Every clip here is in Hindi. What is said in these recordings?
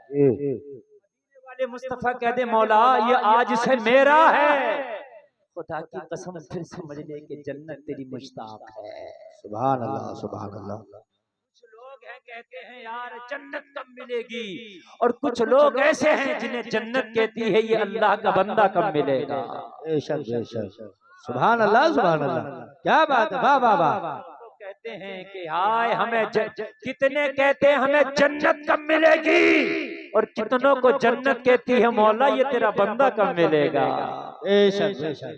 मदीने वाले मुस्तफा कह दे मौला ये आज से मेरा है, खुदा की कसम फिर समझ ले कि जन्नत तेरी मुश्ताक है। सुभान अल्लाह, सुभान अल्लाह। कुछ लोग हैं कहते हैं यार जन्नत कब मिलेगी, और कुछ लोग ऐसे हैं जिन्हें जन्नत कहती है ये अल्लाह का बंदा कब मिलेगा। बेशक बेशक, सुभान अल्लाह, सुभान अल्लाह, क्या बात है, वाह वाह वाह। तो कहते हैं कि हाय हमें कितने कहते हैं हमें जन्नत कब मिलेगी, और कितनों को जन्नत कहती है मौला ये तेरा बंदा कब मिलेगा। बेशक बेशक,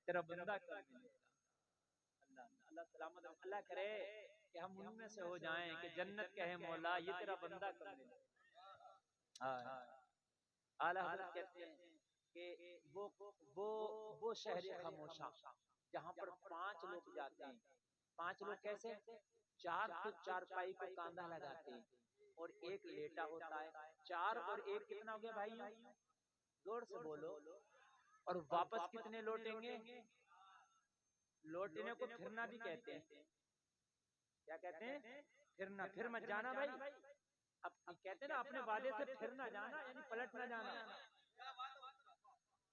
तेरा बंदा कब मिलेगा। अल्लाह अल्लाह सलामत अल्लाह करे कि हम उनमें से हो जाएं कि जन्नत कहे मौला ये तेरा बंदा कब मिलेगा। आला हज़रत कहते हैं कि वो शहर खामोशा जहाँ पर 5 लोग जाते हैं, 5 लोग कैसे, 4 तो चारपाई पे कांधा लगाते हैं और एक लेटा होता है, 4 और 1 कितना हो गया भाई, जोर से बोलो। और वापस कितने लौटेंगे, लौटने को फिरना भी कहते हैं, क्या कहते हैं, फिरना, फिर मत जाना भाई। अब कहते हैं ना अपने वादे से फिर ना जाना, यानी पलट ना जाना,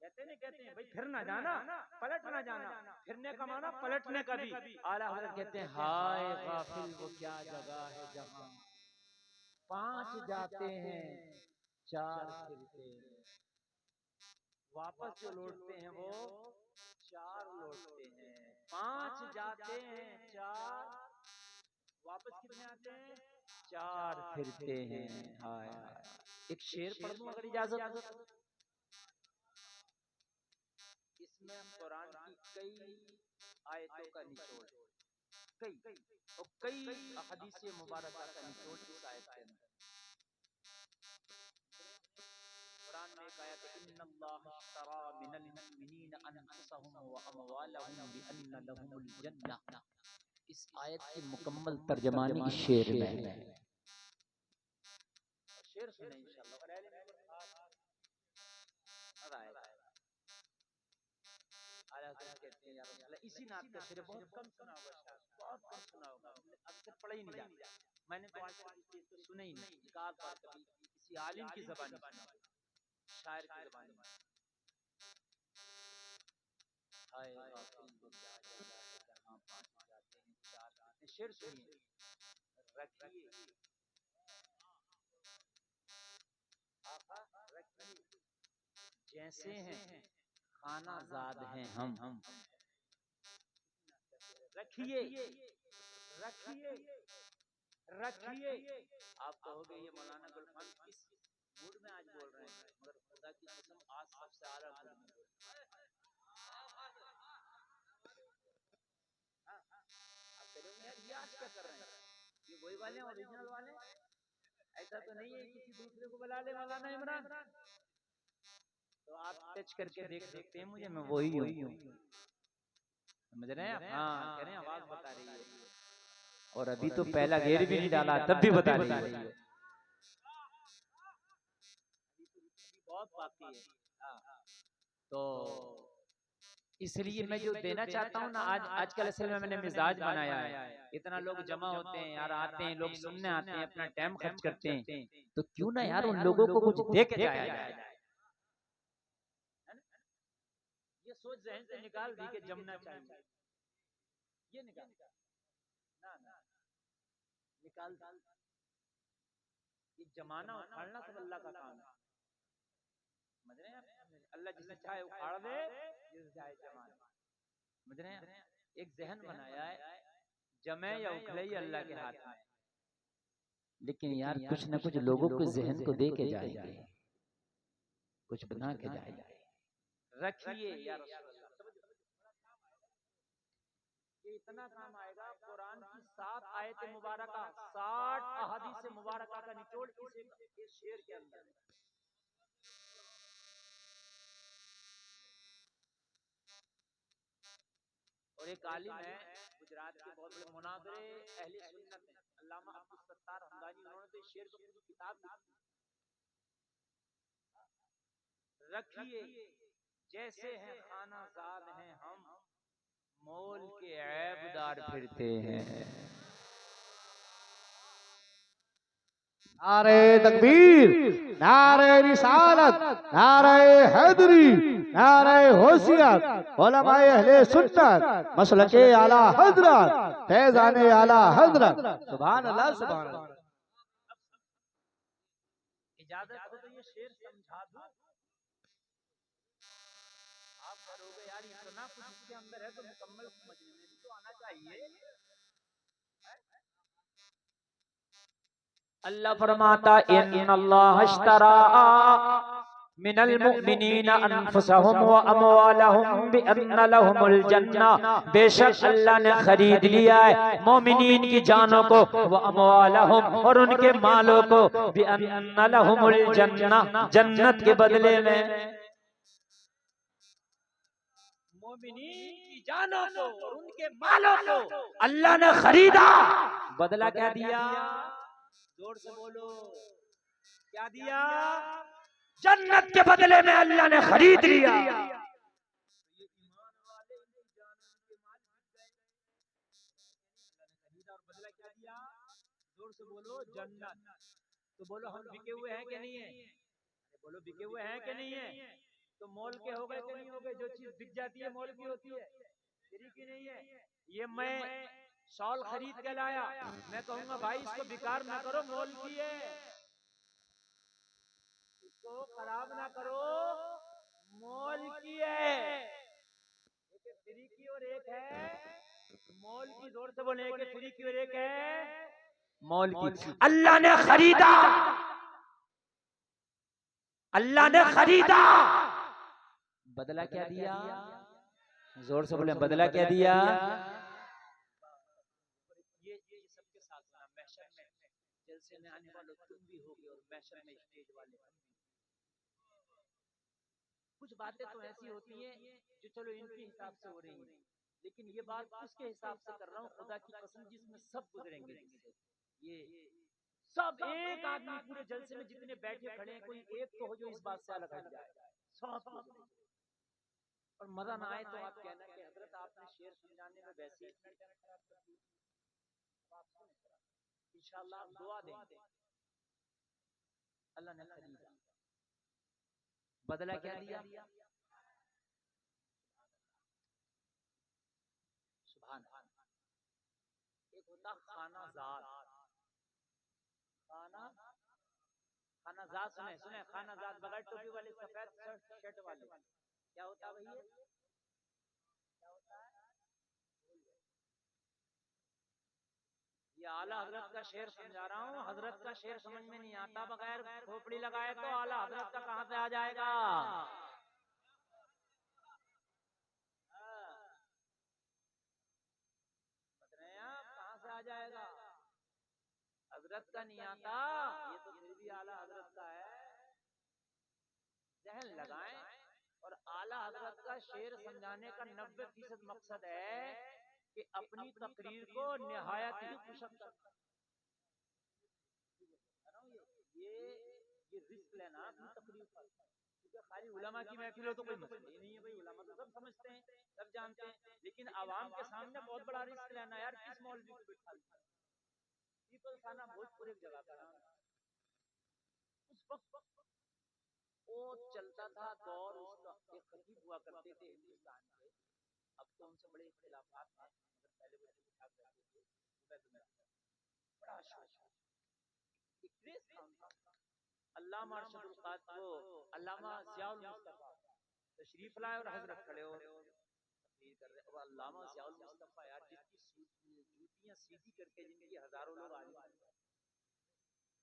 कहते नहीं कहते हैं भाई फिर ना जाना, पलट ना जाना, फिरने का माना पलटने का भी। आला हज़रत कहते हैं हाय गाफिल वो क्या जगह है जहां 5 जाते हैं 4 फिरते हैं, वापस जो लौटते हैं वो 4 लौटते हैं। 5 जाते हैं 4, वापस कितने आते हैं, 4 फिरते हैं। हाय एक शेर पढ़ दूं अगर इजाजत। इसमें कुरान की कई आयतों का निचोड़, कई और कई हदीस मुबारक का निचोड़ इस आयत के अंदर। कुरान में एक आयत है इन्नल्लाह इश्तरा मिनल मुमिनीन अनफुसहुम व अमवालहुम बिअन्न लहुमुल जन्नह। इस आयत की मुकम्मल तर्जमानी इस शेर में है। शेर सुने इंशाअल्लाह। कहते हैं यार अल्लाह इसी नात का शेर बहुत कम सुना होगा, शायद बहुत कम सुना होगा, अब तक पढ़ा ही नहीं जाता। मैंने तो आज तक इस चीज को सुना ही नहीं, एक आध बार कभी किसी आलिम की ज़बान में, शायर की ज़बान में। हाय गाफिल वो क्या जगह है जहां 5 जाते हैं 4 आते हैं। शेर सुनिए, रखिए आका रखिए जैसे हैं खाना ज़ाद हैं हम, रखिए रखिए रखिए। आप कहोगे ये मौलाना गुलफान किस मूड में आज बोल रहे हैं, मगर खुदा की कसम आज सबसे आला मूड में बोल रहे हैं। आप कहोगे यार ये आज क्या कर रहे हैं, ये वही वाले ओरिजिनल वाले, ऐसा तो नहीं है किसी दूसरे को बुला ले मौलाना इमरान। तो आप टच करके देख सकते हैं मुझे, मैं वही हूँ, समझ रहे हैं। हाँ कह रहे हैं आवाज बता रही है, और अभी तो पहला गेर भी नहीं डाला तब भी बता रही है, बहुत बाकी है। हाँ तो इसलिए मैं जो देना चाहता हूँ ना, आजकल असल में मैंने मिजाज बनाया है, इतना लोग जमा होते हैं यार, आते हैं लोग सुनने आते हैं, अपना टाइम खर्च करते हैं, तो क्यों ना यार उन लोगों को कुछ दे के जाया जाए। ये सोच जहन से निकाल दी कि जमना चाहिए, ये निकाल ना निकाल, ये जमाना उखाड़ना सब अल्लाह का काम है, समझ रहे हैं। अल्लाह जिसे चाहे उखाड़ दे, जिसे चाहे जमा दे, समझ रहे हैं। एक जहन बनाया है, जमे या उखड़े ही अल्लाह के हाथ में, लेकिन यार कुछ ना कुछ लोगों के जहन को दे के जाएंगे, कुछ बना के जाएंगे। रखिए यार ये इतना काम आएगा, कुरान की 7 आयत मुबारक 60 अहादीस मुबारक का निचोड़ इस शेर के अंदर है। और एक आलिम है गुजरात के, बहुत बड़े मुनाज़रे अहले सुन्नत हैं, अल्लामा अब्दुल सत्तार हमदानी, उन्होंने तो इस शेर को पूरी किताब लिखी। रखिए जैसे हैं खाना ज़ाद हैं हम, मोल के ऐबदार फिरते हैं। नारे तकबीर, नारे रिसालत, नारे हैदरी, नारे होशियत, उलमाए अहले सुन्नत, मसलके आला हजरत, फैजाने आला हजरत। सुभान अल्लाह, सुभान अल्लाह। इजाजत हो तो ये शेर समझा दूं? आप करोगे यार इतना कुछ इसके अंदर है तो मुकम्मल समझने में भी तो आना चाहिए। अल्लाह फरमाता इन्नल्लाह अश्तरा मिनल मुमिनीना अनफुसहुम व अमवालहुम बिअन्न लहुमुल जन्नह, बेशक अल्लाह ने खरीद लिया है मोमिनीन की जानों को, व अमवालहुम और उनके मालों को, बिअन्न लहुमुल जन्नह जन्नत के बदले में। मोमिनीन की जानों को और उनके मालों को अल्लाह ने खरीदा, बदला क्या दिया? जोर से बोलो, क्या दिया? जन्नत के बदले में अल्लाह ने खरीद लिया। ये ईमान वाले इनकी जानों के माल बिक गए, अल्लाह ने खरीदा और बदला क्या दिया? जोर से बोलो, जन्नत। तो बोलो हम बिके हुए हैं कि नहीं है? बोलो बिके हुए हैं कि नहीं है? तो मोल के हो गए कि नहीं हो गए? जो चीज बिक जाती है मोल की होती है, फ्री की नहीं है। ये मैं शॉल खरीद के लाया, मैं कहूंगा भाई इसको बेकार ना करो, मोल की है, इसको खराब ना करो, मोल की है। एक है फ्री की और एक है मोल की। जोर से बोले, एक है फ्री की और एक है मोल की। अल्लाह ने खरीदा, अल्लाह ने खरीदा, बदला क्या दिया? जोर से बोले, बदला क्या दिया? ये सबके साथ होना। महशर में जलसे में आने वाले तुम भी होगे और महशर में स्टेज वाले हम भी। कुछ बातें तो ऐसी होती हैं जो चलो इनके हिसाब से हो रही हैं, लेकिन ये बात उसके हिसाब से कर रहा हूँ, खुदा की कसम, जिसमें सब गुजरेंगे। ये सब एक आदमी पूरे जलसे में जितने बैठे खड़े हैं, कोई एक तो हो जो इस बात से अलग हट जाए, सब गुजरेंगे। और मजा ना आए तो आप कहना कि हजरत आपने शेर समझाने में वैसे ही इतना टाइम खराब कर दिया। इंशाअल्लाह आप दुआ देंगे, अल्लाह ने खरीदा, बदला क्या दिया? सुभान। एक होता खाना जात, खाना खाना जात, सुने सुने, खाना जात बगैर टोपी वाले, सफेद शर्ट वाले, क्या होता है भैया? क्या होता है? ये आला हजरत का शेर समझा रहा हूँ। हजरत का शेर समझ में नहीं आता बगैर खोपड़ी लगाए तो आला हजरत का कहां से आ जाएगा? कहां से आ जाएगा? हजरत का नहीं आता, ये तो फिर भी आला हजरत का है। जहन लगाएं। और आला हजरत का शेर समझाने का 90% मकसद है कि अपनी तकरीर को निहायत ही खुशक करना। ये रिस्क लेना अपनी तकरीर पर, क्योंकि खाली उलमा की महफिल हो तो कोई मसला ही नहीं है भाई, उलमा तो सब समझते हैं, सब जानते हैं, लेकिन आवाम के सामने बहुत बड़ा रिस्क लेना यार। किस मौलवी को बिठा दिया? पीपल खाना भोजपुर एक जगह का नाम है। उस वक्त वो चलता था दौर, उसका एक खतीब हुआ करते थे हिंदुस्तान के, अब तो उनसे बड़े इख्तिलाफात हैं, मगर पहले वो ठीक ठाक रहते थे। बड़ा शौक, अल्लामा अरशदुल कादिर को अल्लामा ज़ियाउल मुस्तफा तशरीफ लाए और हजरत खड़े हो तकरीर कर रहे। और अल्लामा ज़ियाउल मुस्तफा यार, जिसकी जूतियां सीधी करके जिनकी हजारों लोग आलिम,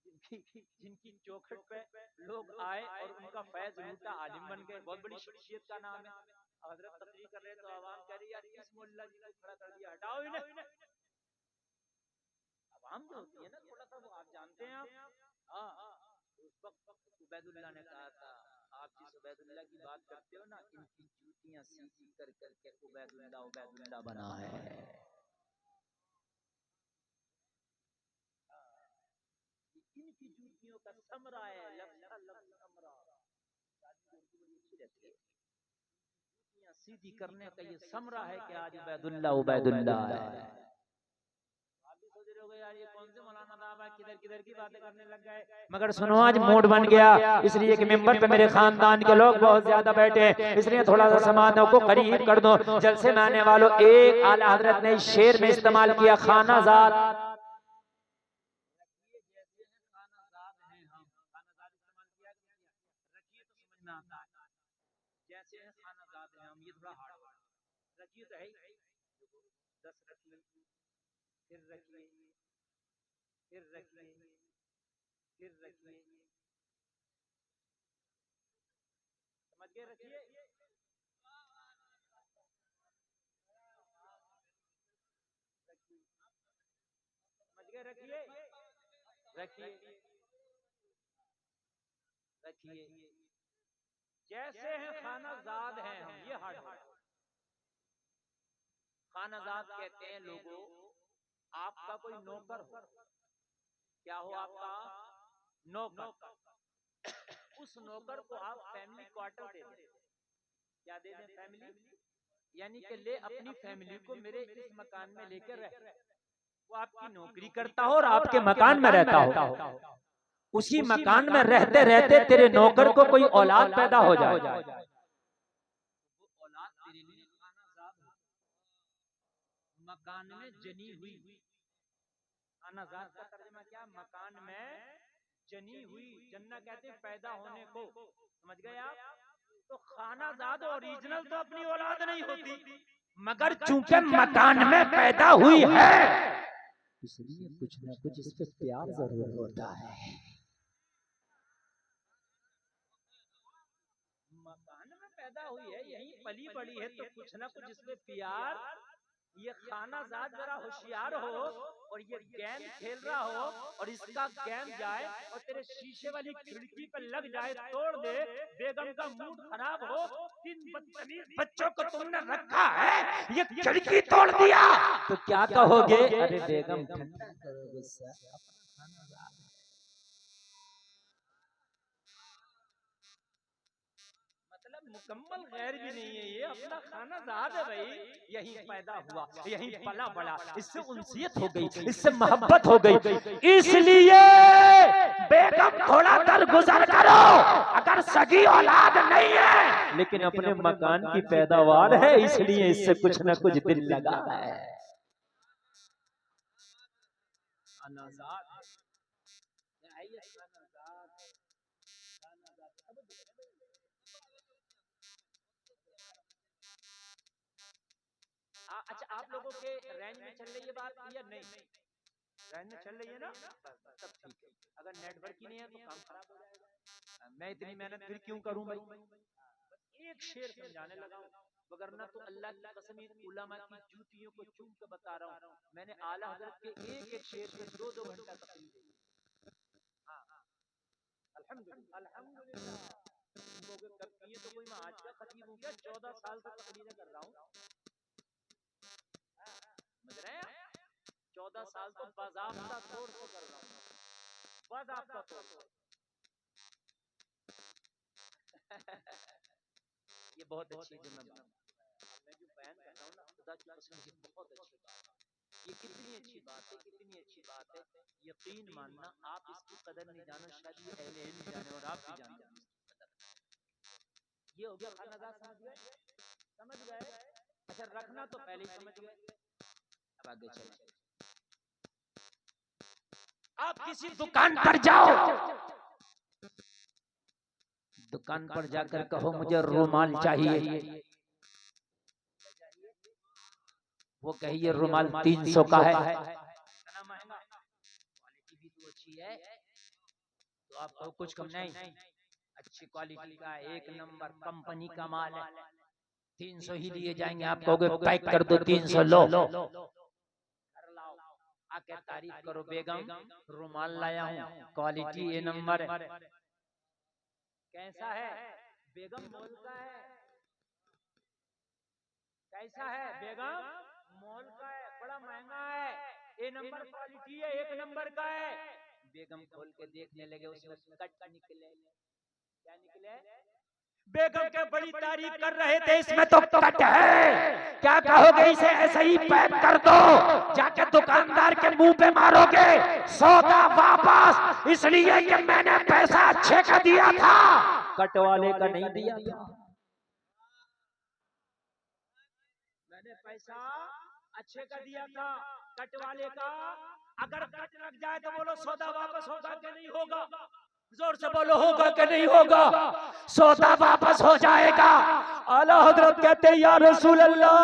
जिनकी चौखट पे लोग आए और उनका फैज लूटा, आलिम बन गए, बहुत बड़ी शख्सियत का नाम है। हजरत तकरीर कर रहे तो आवाम कह रही यार इस मुल्ला जी को खड़ा कर दिया, हटाओ इन्हें। आवाम जो होती है ना, थोड़ा सा वो आप जानते हैं आप। हाँ, उस वक्त उबैदुल्लाह ने कहा था, आप जिस उबैदुल्लाह की बात करते हो ना, इनकी जूतियां सीधी कर करके उबैदुल्लाह उबैदुल्लाह बना है। इनकी जूतियों का समरा है, लफ्ज़ समरा, अच्छी रहती है। जूतियां सीधी करने का ये समरा है कि आज उबैदुल्लाह उबैदुल्लाह है। आप भी सोच रहे होगे यार ये कौन से मौलाना साहब है, किधर किधर की बातें करने लग गए। मगर सुनो आज मूड बन गया, इसलिए कि मेंबर पे मेरे खानदान के लोग बहुत ज्यादा बैठे हैं, इसलिए थोड़ा सा समानों को करीब कर दो। जलसे में आने वालों, एक आला हजरत ने शेर में इस्तेमाल किया खाना जात। जैसे हैं खाना जात हैं हम, ये थोड़ा हार्ड वर्ड रखिए तो है ही। 10 रखिए, फिर रखिए, फिर रखिए, फिर रखिए, समझ गए? रखिए, समझ गए? रखिए, रखिए, रखिए, जैसे हैं खाना जाद हैं हम, ये हार्ड वर्ड। खाना जाद कहते हैं लोगों, आपका कोई नौकर हो, क्या हो आपका नौकर, उस नौकर को आप फैमिली क्वार्टर दे दें। क्या दे दें? फैमिली, यानी कि ले अपनी फैमिली को मेरे इस मकान में लेकर रह। वो आपकी नौकरी करता हो और आपके मकान में रहता हो, उसी मकान में रहते रहते तेरे नौकर को कोई औलाद पैदा हो जाए, वो औलाद तेरे लिए खाना जाद हो, मकान में जनी हुई। खाना जाद का तर्जुमा क्या? मकान में जनी हुई। जन्ना कहते हैं पैदा होने को, समझ गए आप? तो खाना जाद ओरिजिनल तो अपनी औलाद नहीं होती, मगर चूंकि मकान में पैदा हुई है इसलिए कुछ ना कुछ इस पे प्यार जरूर होता है। मकान में पैदा हुई है, यही पली बड़ी है, तो कुछ ना कुछ इसमें प्यार। ये खाना जात जरा होशियार हो और ये गेम खेल रहा हो और इसका गेम जाए और तेरे शीशे वाली खिड़की पे लग जाए, तोड़ दे, बेगम का मूड खराब हो, 3 बदतमीज बच्चों को तुमने रखा है, ये खिड़की तोड़ दिया, तो क्या कहोगे? अरे बेगम ठंडा करो गुस्सा, खाना जात है। मतलब मुकम्मल गैर भी नहीं है, ये अपना खाना जात है भाई, यही पैदा हुआ, यही पला बड़ा, इससे उनसियत हो गई, इससे मोहब्बत हो गई, इसलिए बेगम थोड़ा दरगुजर करो। अगर सगी औलाद नहीं है लेकिन अपने मकान की पैदावार है, इसलिए इससे कुछ ना कुछ दिल लगा है। अच्छा, आप लोगों के रेंज में चल रही है बात या नहीं? रेंज में चल रही है ना? तब ठीक है। अगर नेटवर्क ही नहीं है तो काम खराब हो जाएगा। मैं इतनी मेहनत फिर क्यों करूं भाई? एक शेर समझाने लगा हूं, वगरना तो अल्लाह की कसम उलमा की जूतियों को चूम के बता रहा हूं। मैंने आला हजरत के एक एक शेर पे 2-2 घंटा तकरीर दी। हाँ, अल्हम्दुलिल्लाह, अल्हम्दुलिल्लाह। कब किए तो कोई मैं आज का खतीब हूँ क्या? 14 साल से तकरीरें कर रहा हूँ, समझ रहे हैं? 14 साल तो बाज़ाब्ता तौर से कर रहा हूँ, बाज़ाब्ता तौर से। ये बहुत अच्छी जो मैं जो बयान कर रहा हूँ ना, खुदा की कसम ये बहुत अच्छी बात है। ये कितनी अच्छी बात है, कितनी अच्छी बात है। यकीन मानना, आप इसकी कदर नहीं जानो, शायद ये अहले इल्म जाने और आप भी जान जाने इसकी कदर। ये हो गया खाना जात, समझ गए? समझ गए? अच्छा, रखना तो पहले ही समझ गए, अब आगे चले। आप किसी दुकान पर जाओ, दुकान पर जाकर कहो मुझे रुमाल चाहिए, वो कहिए रुमाल 300 का है, इतना महंगा, क्वालिटी भी तो अच्छी है, तो आप कहो कुछ कम नहीं, अच्छी क्वालिटी का, एक नंबर कंपनी का माल है, 300 ही लिए जाएंगे। आप कहोगे पैक कर दो, 300 लो, घर लाओ, आके तारीफ करो, बेगम रुमाल लाया हूँ, क्वालिटी ए नंबर है। कैसा है? बेगम मोल का है। कैसा है? बेगम मोल का है, बड़ा महंगा है, ए नंबर क्वालिटी है, 1 नंबर का है। बेगम खोल के देखने लगे, उसमें कट निकले। क्या निकले? बेगम के बड़ी तारीफ कर रहे थे, इसमें तो कट है, क्या कहोगे, इसे ऐसे ही पैक कर दो, जाके दुकानदार के मुंह पे मारोगे, सौदा वापस, इसलिए कि मैंने पैसा अच्छे का दिया था, कट वाले का नहीं दिया था। मैंने पैसा अच्छे का दिया था, कट वाले का अगर कट लग जाए तो बोलो सौदा वापस होगा कि नहीं होगा, जोर से बोलो होगा कि नहीं होगा, सौदा वापस हो जाएगा। आला हजरत कहते या रसूल अल्लाह,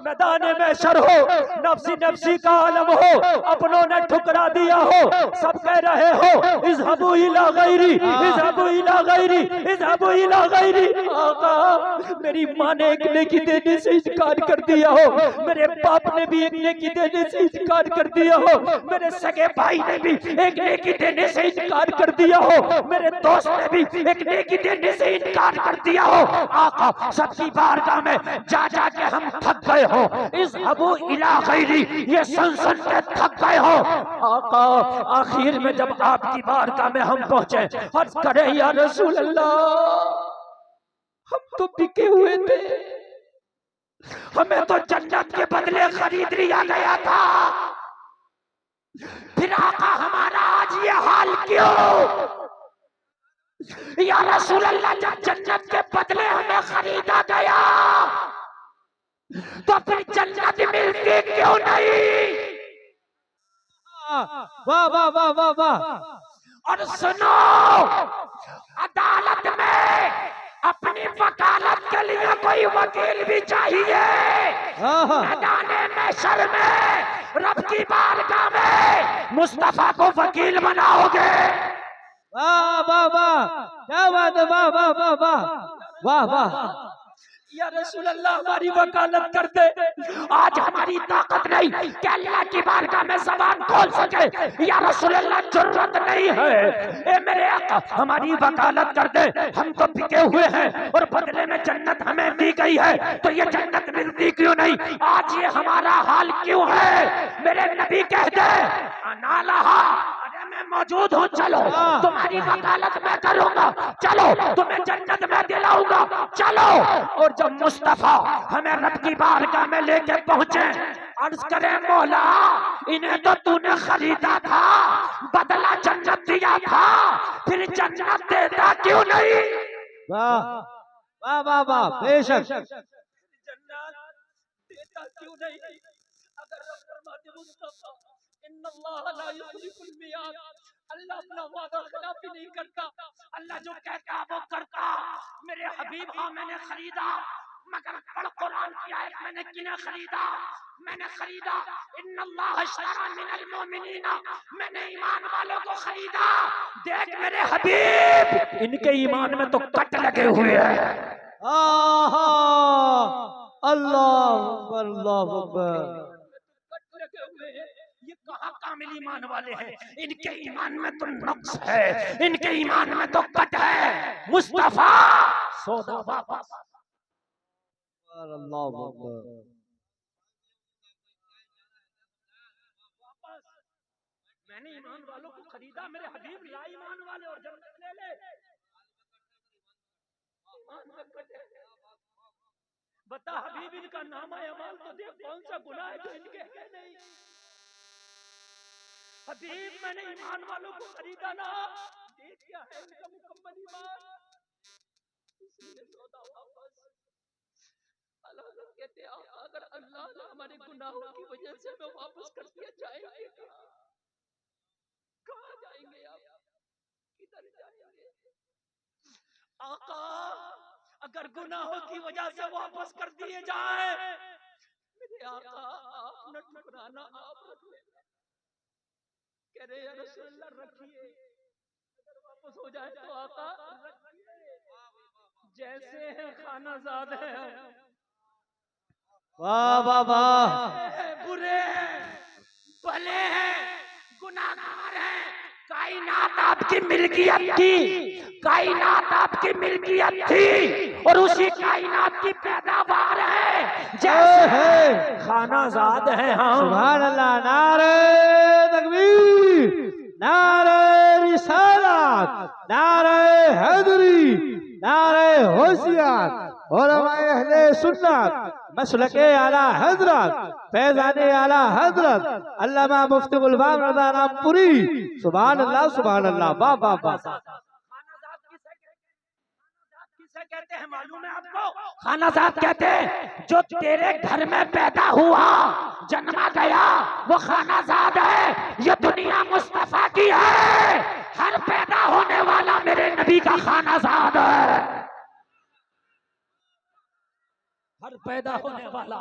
मैदाने में शर हो, नफ्सी नफ्सी का आलम हो, अपनों ने ठुकरा दिया हो, सब कह रहे हो इज़हबू इला गैरी, इज़हबू इला गैरी, इज़हबू इला गैरी। आका, मेरी माँ ने एक नेकी देने से इनकार कर दिया हो, मेरे बाप ने भी एक नेकी देने से इनकार कर दिया हो, मेरे सगे भाई ने भी एक नेकी देने से इनकार कर दिया हो, मेरे दोस्त ने भी एक नेकी देने से इनकार कर दिया हो। आका, सबकी बारगाह में जा जा के हम थक गए हो, इज़हबू इला गैरी, ये सुन सुन के थक गए हो। आका, आखिर में जब आपकी बारगाह में हम पहुंचे, अर्ज करे या रसूल अल्लाह, हम तो बिके हुए थे, हमें तो जन्नत के बदले खरीद लिया गया था, फिर आका हमारा आज ये हाल क्यों? या रसूल अल्लाह, जब जन्नत के बदले हमें खरीदा गया तो फिर जन्नत मिलती क्यों नहीं? वाह वाह वाह वाह वाह। और सुनो, अदालत में अपनी वकालत के लिए कोई वकील भी चाहिए, मैदाने महशर में रब की बारगाह में मुस्तफा को वकील बनाओगे। वाह वाह वाह, क्या बात है, वाह वाह वाह वाह वाह वाह। या रसूल अल्लाह, हमारी वकालत कर दे, आज हमारी ताकत नहीं कि अल्लाह की बारगाह में ज़बान खोल सके। या रसूल अल्लाह, जरूरत नहीं है, ए मेरे आका, हमारी वकालत कर दे, हम तो बिके हुए हैं और बदले में जन्नत हमें दी गई है, तो ये जन्नत मिलती क्यों नहीं? आज ये हमारा हाल क्यों है? मेरे नबी कह दे, अनालहा, मैं मौजूद हूँ, चलो तुम्हारी वकालत मैं करूंगा, चलो तुम्हें जन्नत में दिलाऊंगा, चलो। और जब मुस्तफा हमें रब की बारगाह में लेके पहुंचे, अर्ज करे मौला, इन्हें तो तूने खरीदा था, बदला जन्नत दिया था, फिर जन्नत देता क्यों नहीं? वाह वाह वाह वाह, बेशक। जन्नत देता क्यों नहीं? अगर रब फरमाते मुस्तफा, अल्लाह अपना वादा खिलाफी नहीं करता, अल्लाह जो कहता वो करता। मेरे हबीब, हाँ मैंने खरीदा, मगर पढ़ कुरान की आयत, मैंने किन्हें खरीदा? मैंने खरीदा इन्नल्लाह इश्तरा मिनल मुमिनीना, मैंने ईमान वालों को खरीदा। देख मेरे हबीब, इनके ईमान में तो कट लगे हुए हैं। अल्लाह अल्लाह अकबर। ये कहाँ कामिल ईमान वाले हैं? इनके ईमान में तो नक्स है, इनके ईमान में तो कट है। मुस्तफा सौदा वापस। अल्लाह अकबर। मैंने ईमान वालों को खरीदा, मेरे हबीब ला ईमान वाले और जन्नत ले ले। ईमान में कट है। बता हबीब, इनका नामा अमाल तो देख, कौन सा गुनाह है जो इनके है नहीं? हबीब, मैंने ईमान वालों को खरीदा ना, देख क्या है इनका मुकम्मल ईमान, इसलिए सौदा वापस। अल्लाह कहते हैं, अगर अल्लाह ने हमारे गुनाहों की वजह से हमें वापस कर दिया, जाएंगे कहाँ जाएंगे आप? किधर जाएंगे? आका, अगर गुनाहों की वजह से वापस कर दिए जाए, मेरे आका आप न ठुकराना, आप रख लेना। कह रहे या रसूल अल्लाह रखिए, अगर वापस हो जाए तो आका रखिए, जैसे है खानाजाद है, वाह वाह वाह। बुरे हैं, भले हैं, गुनाहगार हैं, कायनात आपकी मिल्कियत थी, कायनात आपकी मिल्कियत थी, और उसी कायनात की पैदावार है, जैसे है खानाजाद है हम। सुभान अल्लाह। नारे तकबीर, नारे रिसालत, नारे हैदरी, नारे होशियार उलमाए अहले सुन्नत मसलके आला हजरत फैजाने आला हजरत अल्लामा मुफ्ती गुलफाम रज़ा रामपुरी सुभान अल्लाह वाह वाह वाह। कहते हैं मालूम है आपको? खानाजाद कहते हैं जो तेरे घर में पैदा हुआ जन्मा गया वो खानाजाद है। ये दुनिया मुस्तफा की है, हर पैदा होने वाला मेरे नबी का खानाजाद है। हर पैदा होने वाला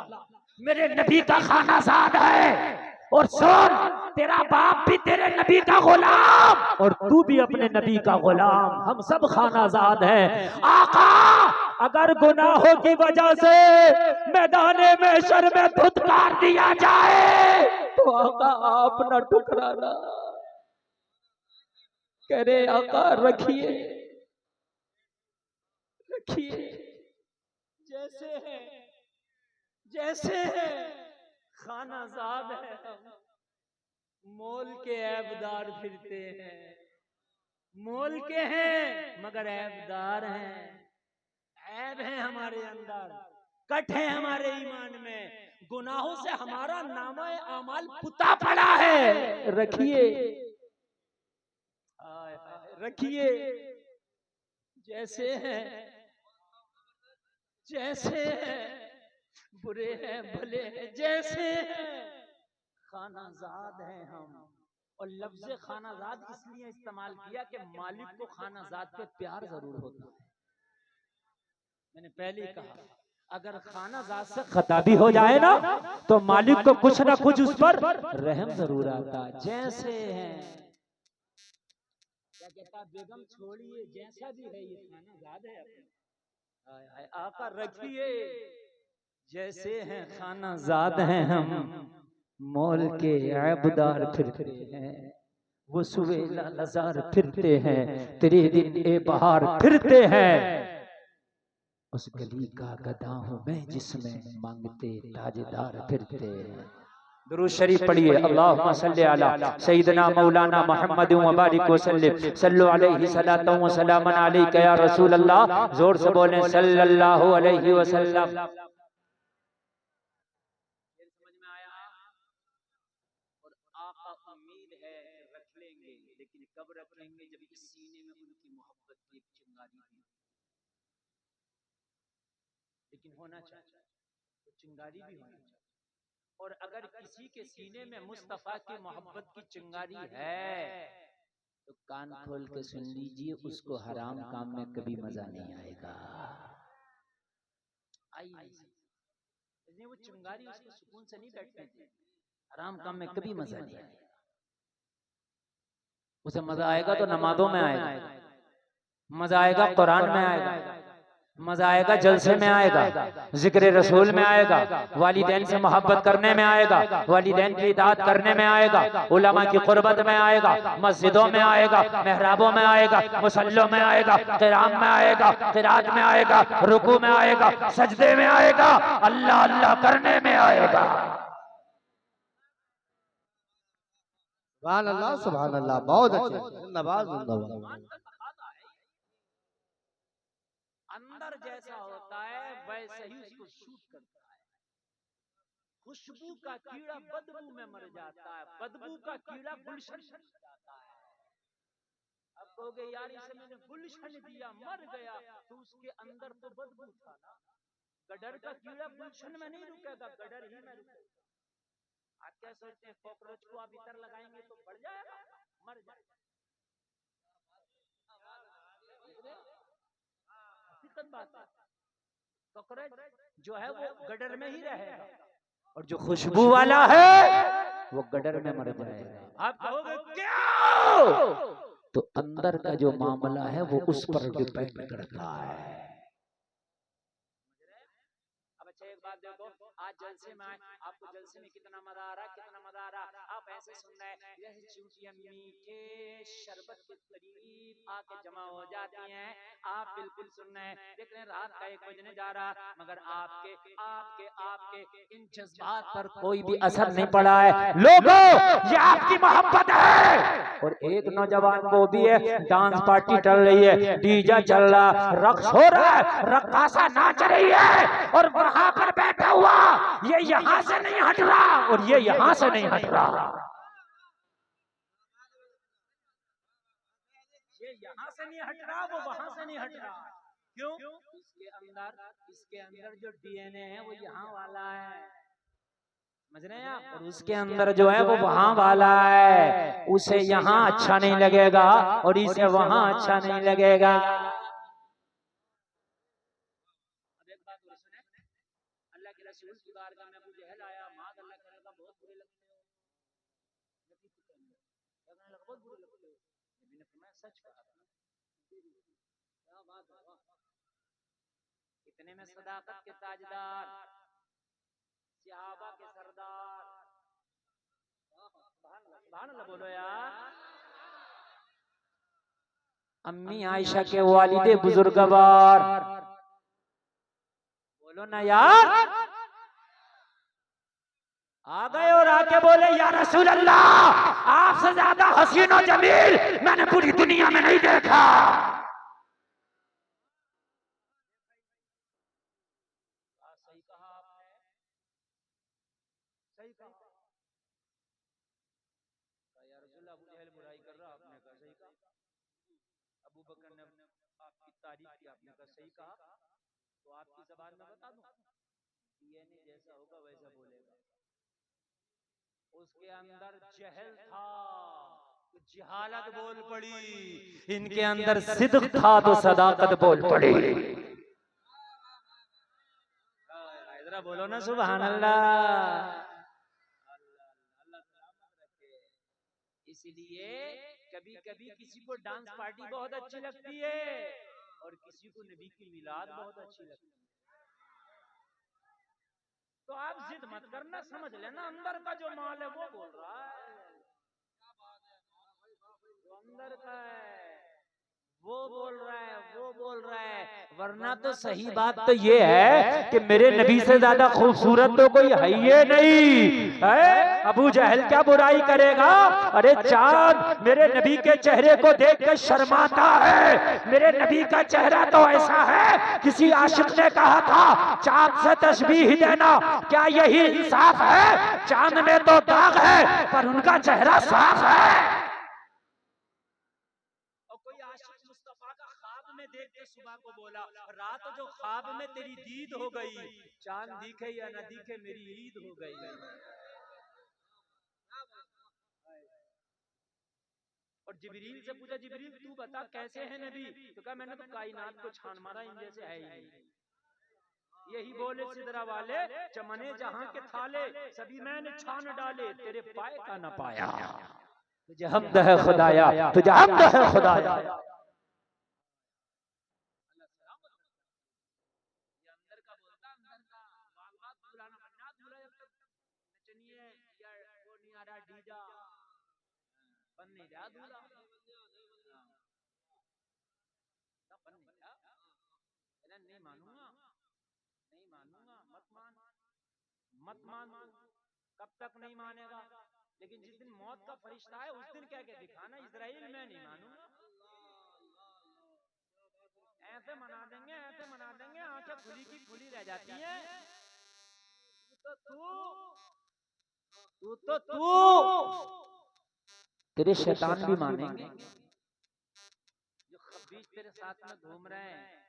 मेरे नबी का खानाजाद है। और सुन, तेरा बाप भी तेरे नबी का गुलाम और तू भी अपने नबी का गुलाम, हम सब खानाजाद हैं। आका अगर गुनाहों की वजह से मैदाने में शर में धुतकार दिया जाए तो आका आप न ठुकराना। कह रहे आका रखिए रखिए जैसे है जैसे है खानाजाद है हम, मोल के ऐबदार फिरते हैं। मोल के हैं मगर ऐबदार हैं, ऐब है हमारे अंदर, कट है हमारे ईमान में, गुनाहों से हमारा नामा आमाल पुता पड़ा है। रखिए रखिए जैसे है जैसे है, बुरे हैं भले हैं जैसे हैं, खानाजाद हैं हम। और लफ्ज खानाजाद इसलिए इस्तेमाल किया कि मालिक को खानाजाद पे प्यार जरूर होता है। मैंने पहले ही कहा अगर खानाजाद से खता भी हो जाए ना तो मालिक को कुछ ना कुछ उस पर रहम जरूर आता है। जैसे हैं क्या कहता बेगम छोड़िए जैसा भी है ये खानाजाद है अपने। आका रखिए जैसे हैं खानाजाद हैं हम, मोल के ऐबदार फिरते हैं, वो सुवेला लजार फिरते हैं, तेरे दिन ए बहार फिरते हैं। उस गली का गधा हूं मैं जिसमें मांगते ताजदार फिरते हैं। दुरूद शरीफ पढ़िए। अल्लाहुम्मा सल्ली अला सय्यिदना मौलाना मुहम्मद व बारिक वसल्लिम सल्लु अलैहि सलातु व सलामन अलैका या रसूल अल्लाह। जोर से बोलें सल्लल्लाहु अलैहि वसल्लम। समझ में आया? और आका उम्मीद है रख लेंगे, लेकिन कब रख लेंगे? जब इस सीने में उनकी मोहब्बत की एक चिंगारी भी, लेकिन होना चाहिए तो चिंगारी भी होना चाहिए। और अगर किसी के सीने में मुस्तफा की मोहब्बत की चिंगारी है तो कान खोल के सुन लीजिए, उसको हराम काम में कभी मजा नहीं आएगा। आई वो चिंगारी उसको सुकून से नहीं बैठने दी, हराम काम में कभी मजा नहीं आएगा। उसे मजा आएगा तो नमाजों में आएगा, मजा आएगा कुरान में आएगा, मजा आएगा जलसे में आएगा, जिक्र रसूल में आएगा, वालिदैन से मोहब्बत करने में आएगा, वालिदैन की इताअत करने में आएगा, उलमा की कुर्बत में आएगा, मस्जिदों में आएगा, मेहराबों में आएगा, मुसल्लों में आएगा, क़िराम में आएगा, क़िरात में आएगा, रुकू में आएगा, सजदे में आएगा, अल्लाह अल्लाह करने में आएगा। सुभान अल्लाह बहुत अच्छे। जिंदाबाद जिंदाबाद। अंदर जैसा होता है वैसे ही उसको शूट करता है। खुशबू का कीड़ा बदबू में मर जाता है, बदबू का कीड़ा गुलशन में जाता है। अब कहोगे यार इसे मैंने गुलशन दिया मर गया, तो उसके अंदर तो बदबू था ना। गडर का कीड़ा गुलशन में नहीं रुकेगा, गडर ही में रुकेगा। आप क्या सोचते हैं कॉकरोच को आप इतर लगाएंगे तो बढ़ जाएगा? मर जाएगा। बात है कॉकरोच जो है वो गडर में ही रहेगा, और जो खुशबू वाला है वो गडर में मर जाएगा। आप कहोगे क्यों? तो अंदर का जो मामला है वो उस पर डिपेंड करता है। अब अच्छा एक बात देखो, आज जलसे में आए, आपको जलसे में कितना मजा आ रहा है, कितना मजा आ रहा है। आप ऐसे सुन रहे हैं, यह चूटियां मीठे शरबत के करीब आके जमा हो जाती हैं। आप बिल्कुल सुन रहे हैं, देख रहे हैं रात का 1 बजने जा रहा, मगर आपके आपके आपके इन जज्बात पर कोई भी असर नहीं पड़ा है। लोगों, ये आपकी मोहब्बत है और एक नौजवान वो भी है, डांस पार्टी चल रही है, डीजे चल रहा, रक्स हो रहा है, रक्कासा नाच रही है, और वहां पर बैठा हुआ ये यहाँ से नहीं हट रहा और ये यहाँ से नहीं हट रहा, ये यहाँ से नहीं हट रहा, वो वहां से नहीं हट रहा। क्यों? इसके अंदर जो डीएनए है वो यहाँ वाला है, समझ रहे हैं आप? और उसके अंदर जो है वो वहां वाला है, उसे यहाँ अच्छा नहीं लगेगा और इसे वहां अच्छा नहीं लगेगा। अब एक बात और सुने, अल्लाह के रसूल की बारगाह में अबू जहल आया, माँ अल्लाह करेगा बहुत बुरे लगते हो, बहुत बुरे लगते हो। नबी ने फरमाया सच कहा, क्या बात है, इतने में सदाकत के ताजदार, सहाबा के सरदार, सुभान अल्लाह बोलो यार, अम्मी आयशा के वालिदे बुजुर्गवार, बोलो ना यार, आ गए और आके बोले या रसूल अल्लाह, आपसे ज्यादा हसीन और जमील मैंने पूरी दुनिया में नहीं देखा। सही कहा आपने, सही कहा या रसूल अल्लाह, अबू जहल बुराई कर रहा, आपने कहा सही कहा, अबू बकर ने आपकी तारीफ की, आपने कहा सही कहा, तो आपकी ज़बान में बता दूं, डीएनए जैसा होगा वैसा बोलेगा। उसके अंदर जहल था तो जहालत बोल पड़ी, इनके अंदर सिद्क था तो सदाकत बोल पड़ी। इधर बोलो ना सुभान अल्लाह। इसलिए कभी कभी किसी को डांस पार्टी बहुत अच्छी लगती है और किसी को नबी की मिलाद बहुत अच्छी लगती है, तो आप जिद मत करना, समझ लेना अंदर का जो माल है वो बोल रहा है, जो अंदर का है वो बोल रहा है, वो बोल रहा है। वरना तो सही बात तो ये है कि मेरे नबी से ज्यादा खूबसूरत तो कोई है ही नहीं है। अबू जहल क्या बुराई करेगा, अरे चांद मेरे नबी के चेहरे को देख कर शर्माता है, मेरे नबी का चेहरा तो ऐसा है, किसी आशिक ने कहा था चांद से तशबीह देना, क्या यही इंसाफ है? चांद में तो दाग है पर उनका चेहरा साफ है। देख के सुबह को बोला, रात जो ख्वाब में तेरी दीद हो गई, चांद दिखे या न दिखे मेरी ईद हो गई। और जिब्रील से पूछा, जिब्रील तू बता कैसे है नबी? तो कहा मैंने तो कायनात को छान मारा, इन जैसे है ही नहीं। यही बोले सिदरा वाले, चमने जहां के थाले सभी मैंने छान डाले, तेरे पाए का न पाया। तुझे हम्द है खुदाया, तुझे हम्द है खुदाया। बन नहीं रहा दूल्हा, नहीं मानूंगा, नहीं मानूंगा, मत मान, कब तक नहीं मानेगा? लेकिन जिस दिन मौत का फरिश्ता है उस दिन क्या क्या दिखाना, इजराइल मैं नहीं मानूंगा। ऐसे मना देंगे, ऐसे मना देंगे, आंखें खुली की खुली रह जाती हैं। तू तेरे शैतान भी मानेंगे जो खबीज तेरे साथ में घूम रहे हैं।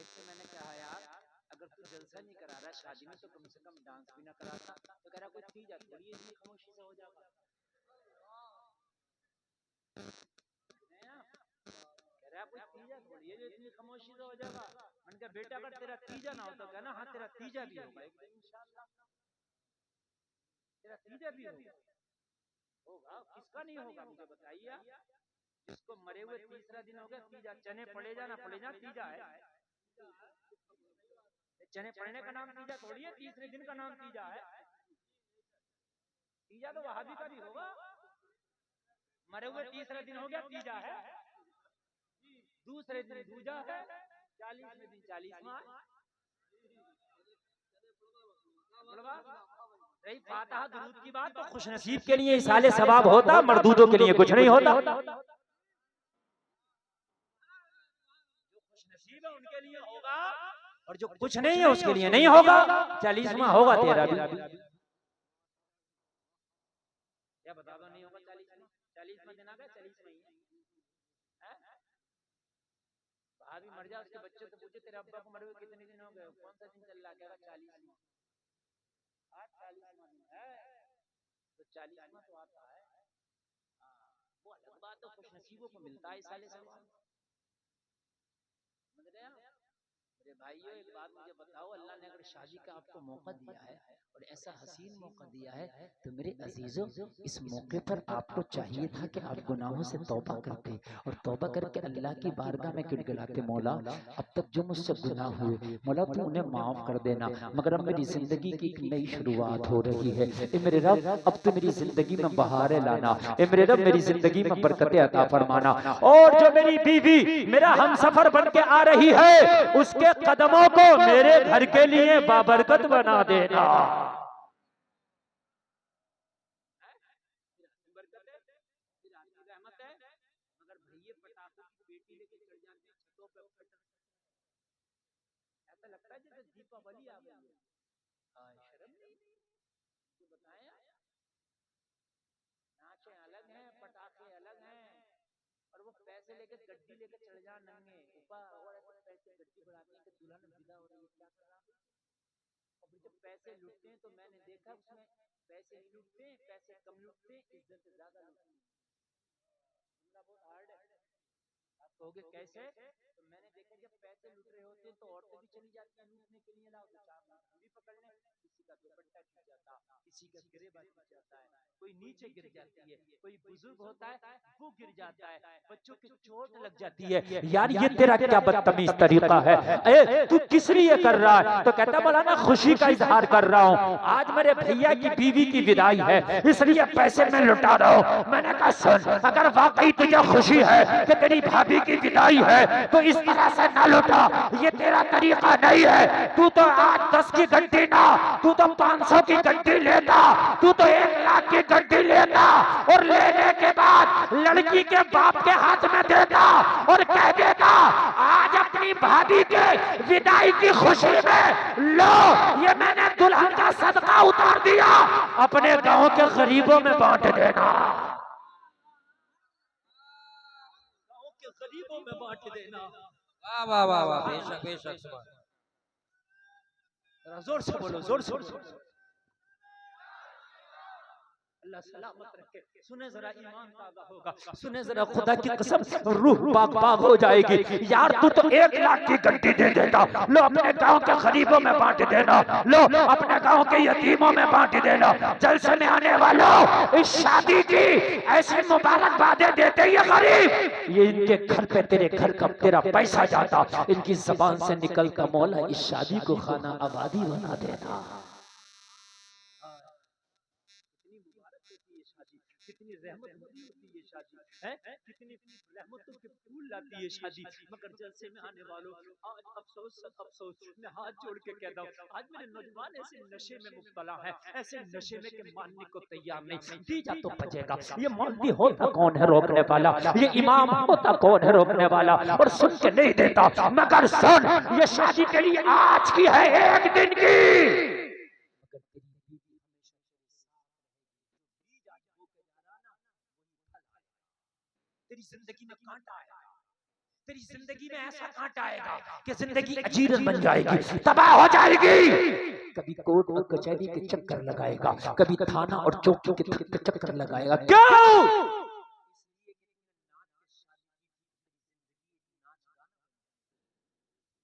एक से मैंने कहा यार अगर तू जलसा नहीं करा रहा शादी में तो कम से कम डांस भी ना कराता, तो कह रहा कोई थी जा थोड़ी इतनी खामोशी से हो जाएगा, कह रहा कोई तीजा थोड़ी है जो इतनी खामोशी से हो जाएगा। मैंने कहा बेटा अगर तेरा तीजा ना हो तो कहना हाँ तेरा तीजा भी होगा एक दिन इंशाल्लाह, तेरा तीजा भी होगा। किसका नहीं होगा मुझे बताइए? जिसको मरे हुए तीसरा दिन हो गया तीजा, चने पड़े जा ना पड़े जा तीजा है। चने पड़ने का नाम तीजा थोड़ी है, तीसरे दिन का नाम तीजा है। तीजा तो वहाबी का भी होगा, मरे हुए तीसरा दिन हो गया तीजा है, दूसरे दिन दूजा है, 40वें दिन 40वां। रही फातिहा दुरूद की बात, तो खुशनसीब के लिए इसाले सवाब होता, मर्दूदों के लिए कुछ नहीं होता। जो खुशनसीब है उनके लिए होगा, और जो कुछ नहीं है उसके लिए नहीं होगा। 40वां होगा तेरा भी। क्या बता दो, नहीं होगा 40वां दिन आ गया, 40वां ही है। भाभी मर जाए, उसके बच्चे तो पूछे तेरे अब्बा को मरे हुए कितने दिन हो गए, कौन सा दिन चल रहा, क्या 40वां। आज 40वां दिन है, तो 40वां तो आता है। वो अलग बात है, खुश नसीबों को मिलता है इस साले से। समझ रहे हैं मेरे भाइयों? एक बात मुझे बताओ, अल्लाह ने अगर शादी का आपको मौका दिया है और ऐसा हसीन मौका दिया है, तो मेरे अजीजों इस मौके पर आपको चाहिए था कि आप गुनाहों से तौबा करते और तौबा करके अल्लाह की बारगाह में गिड़गिड़ाते, मौला अब तक जो मुझसे गुनाह हुए मौला तू उन्हें माफ कर देना, मगर अब मेरी जिंदगी की एक नई शुरुआत हो रही है। ए मेरे रब अब तो मेरी जिंदगी में बहारें लाना, ए मेरे रब मेरी जिंदगी में बरकतें अता फरमाना, और जो मेरी बीवी मेरा हमसफर बन के आ रही है उसके कदमों को मेरे घर के लिए बाबरकत बना देना। ऐसा लगता है जैसे दीपावली आ गई है। शर्म नहीं तो बताएं, नाचे अलग हैं, पटाखे अलग हैं, और वो पैसे लेके गड्डी लेके चढ़ जा नंगे ऊपर, और ऐसे पैसे गड्डी बढ़ाते हैं कि दुल्हन विदा हो रही है, क्या कर रहा है। और जब पैसे लूटते हैं तो मैंने देखा उसमें पैसे नहीं लूटते, पैसे कम लूटते, इज्जत ज्यादा लूटते। बहुत हार्ड है। आप कहोगे कैसे? तो मैंने देखा जब पैसे लूट रहे होते हैं तो औरतें भी चली जाती हैं लूटने के लिए, लाओ तो 4 लाख भी पकड़ने, किसी का दुपट्टा खींच जाता, किसी का गिरेबान खींच जाता है, कोई नीचे गिर जाती है, कोई बुजुर्ग होता है वो गिर जाता है, बच्चों की चोट लग जाती है। यार ये तेरा क्या बदतमीज तरीका है, तू किस लिए कर रहा है? तो कहता बोला ना खुशी का इजहार कर रहा हूँ, आज मेरे भैया की बीवी की विदाई है इसलिए पैसे मैं लुटा रहा हूँ। मैंने कहा सुन, अगर वाकई तुझे खुशी है कि तेरी भाभी की विदाई है तो इस तरह से ना लुटा, ये तेरा तरीका नहीं है। तू तो आज 10 की गड्डी ना, तू तो 500 की गड्डी लेता, तू तो 1 लाख की गड्डी लेता, और लेने के बाद लड़की के बाप के हाथ में देता और कह देता आज अपनी भाभी के विदाई की खुशी में लो ये मैंने दुल्हन का सदका उतार दिया, अपने गांव के गरीबों में बांट देना, गरीबों में बांट देना। वाह वाह वाह वाह, बेशक बेशक, जोर से बोलो, जोर से बोलो। अल्लाह सलामत रखे। सुने जरा ईमान ताज़ा होगा, सुने जरा खुदा की कसम रूह पाक पाक हो जाएगी। यार तू तो 1 लाख की गड्डी दे देता, लो अपने गांव के गरीबों में बांट देना, लो अपने गांव के यतीमों में बांट देना। जलसे में आने वालों इस शादी की ऐसी मुबारकबादें देते ये गरीब, ये इनके घर पे तेरे घर का तेरा पैसा जाता, इनकी जबान से निकल कर मौला इस शादी को खाना आबादी बना देना। कितनी रहमत होती है ये शादी, है कितनी रहमतों के फूल लाती है शादी। मगर जलसे में आने वालों आज अफसोस अफसोस, मैं हाथ जोड़ के कहता हूँ आज मेरे नौजवान ऐसे नशे में मुब्तला है, ऐसे नशे में के मानने को तैयार नहीं। दीजा तो बजेगा, ये मौलवी होता कौन है रोकने वाला, ये इमाम होता कौन है रोकने वाला, और सुन के नहीं देता। मगर सुन, ये शादी के लिए आज की है 1 दिन की, तेरी जिंदगी में कांटा आएगा, तेरी जिंदगी में ऐसा कांटा आएगा कि जिंदगी अजीरन बन जाएगी, तबाह हो जाएगी। कभी कोर्ट और कचहरी के चक्कर लगाएगा, कभी थाना और चौकी के चक्कर लगाएगा। क्यों?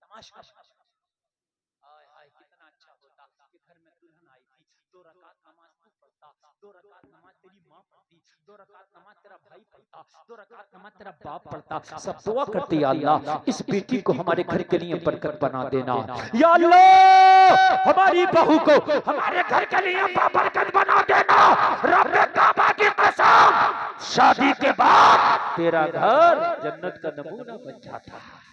तमाशा कितना अच्छा होता कि घर में दुल्हन आई थी, 2 रकात नमाज तू पढ़ता, 2 रकात नमाज तेरी माँ पढ़ती, 2 रकात नमाज तेरा भाई पढ़ता, 2 रकात नमाज तेरा बाप पढ़ता, सब दुआ करते या अल्लाह इस बेटी को हमारे घर के लिए बरकत बना देना, या अल्लाह हमारी बहू को हमारे घर के लिए बरकत बना देना। रब्बे काबा की कसम, शादी के बाद तेरा घर जन्नत का नमूना बन जाता है।